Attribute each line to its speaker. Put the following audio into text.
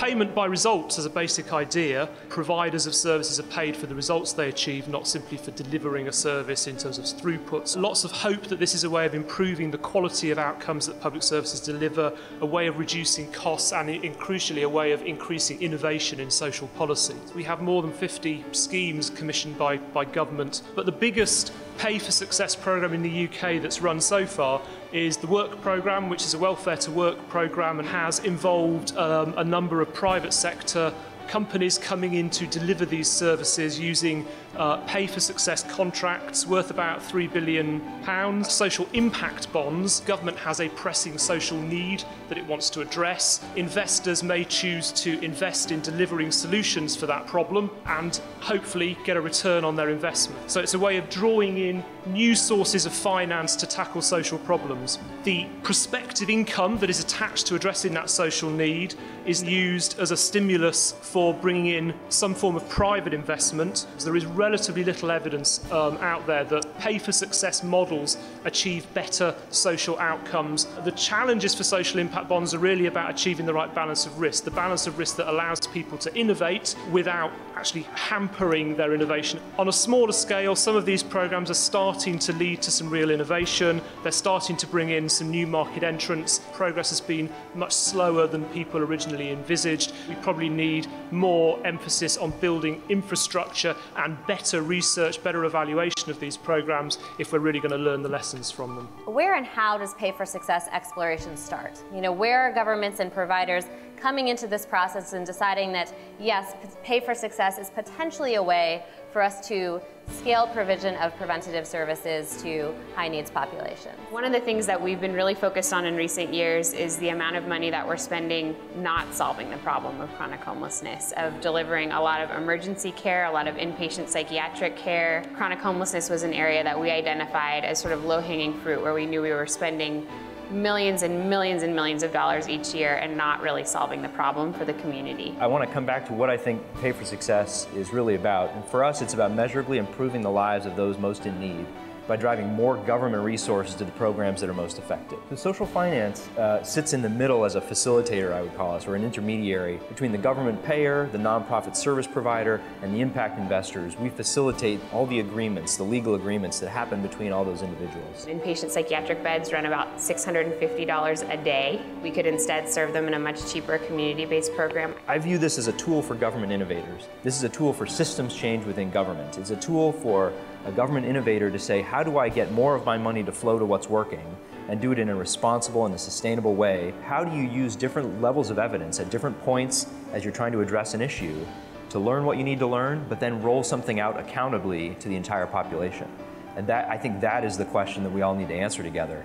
Speaker 1: payment by results as a basic idea. Providers of services are paid for the results they achieve, not simply for delivering a service in terms of throughputs. Lots of hope that this is a way of improving the quality of outcomes that public services deliver, a way of reducing costs, and crucially a way of increasing innovation in social policy. We have more than 50 schemes commissioned by government, but the biggest Pay for Success programme in the UK that's run so far is the Work programme, which is a welfare to work programme and has involved a number of private sector companies coming in to deliver these services using Pay for Success contracts worth about £3 billion. Social impact bonds. Government has a pressing social need that it wants to address. Investors may choose to invest in delivering solutions for that problem and hopefully get a return on their investment. So it's a way of drawing in new sources of finance to tackle social problems. The prospective income that is attached to addressing that social need is used as a stimulus for bringing in some form of private investment. So there is relatively little evidence out there that Pay for Success models achieve better social outcomes. The challenges for social impact bonds are really about achieving the right balance of risk, the balance of risk that allows people to innovate without actually hampering their innovation. On a smaller scale, some of these programs are starting to lead to some real innovation. They're starting to bring in some new market entrants. Progress has been much slower than people originally envisaged. We probably need more emphasis on building infrastructure and better research, better evaluation of these programs if we're really going to learn the lessons from them.
Speaker 2: Where and how does Pay for Success exploration start? Where are governments and providers coming into this process and deciding that, yes, Pay for Success is potentially a way for us to scale provision of preventative services to high needs populations?
Speaker 3: One of the things that we've been really focused on in recent years is the amount of money that we're spending not solving the problem of chronic homelessness, of delivering a lot of emergency care, a lot of inpatient psychiatric care. Chronic homelessness was an area that we identified as sort of low-hanging fruit, where we knew we were spending millions and millions and millions of dollars each year and not really solving the problem for the community.
Speaker 4: I want to come back to what I think Pay for Success is really about. And for us, it's about measurably improving the lives of those most in need by driving more government resources to the programs that are most effective. The social finance sits in the middle as a facilitator, I would call us, or an intermediary between the government payer, the nonprofit service provider, and the impact investors. We facilitate all the agreements, the legal agreements that happen between all those individuals.
Speaker 3: Inpatient psychiatric beds run about $650 a day. We could instead serve them in a much cheaper community-based program.
Speaker 4: I view this as a tool for government innovators. This is a tool for systems change within government. It's a tool for a government innovator to say, how do I get more of my money to flow to what's working and do it in a responsible and a sustainable way? How do you use different levels of evidence at different points as you're trying to address an issue to learn what you need to learn, but then roll something out accountably to the entire population? And I think that is the question that we all need to answer together.